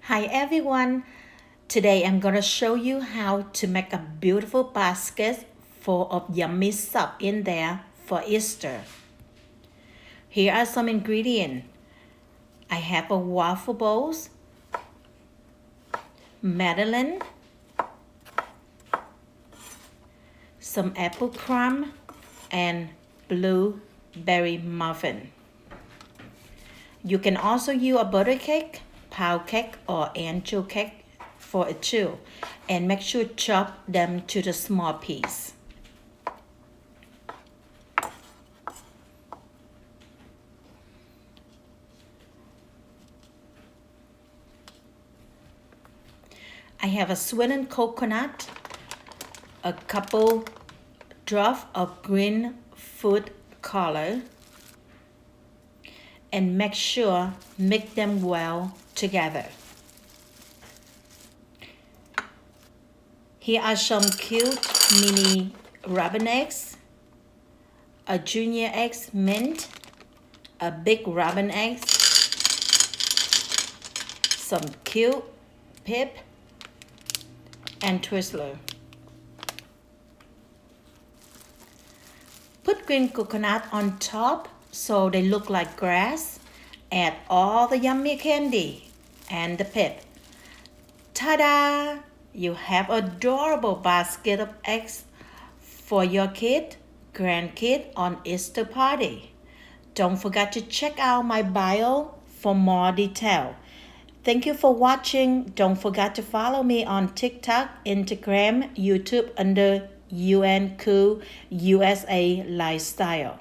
Hi everyone! Today I'm gonna show you how to make a beautiful basket full of yummy stuff in there for Easter. Here are some ingredients. I have a waffle bowls, madeleine, some apple crumb, and blueberry muffin. You can also use a butter cake, pound cake, or angel cake for it too, and make sure to chop them to the small piece. I have a sweetened coconut, a couple drops of green food color, and make sure mix them well together. Here are some cute mini robin eggs, a junior egg mint, a big robin egg, some cute Peeps, and Twizzlers. Put green coconut on top so they look like grass. Add all the yummy candy and the Peeps. Ta-da! You have an adorable basket of eggs for your kid, grandkid on Easter party. Don't forget to check out my bio for more detail. Thank you for watching. Don't forget to follow me on TikTok, Instagram, YouTube under UNCool USA Lifestyle.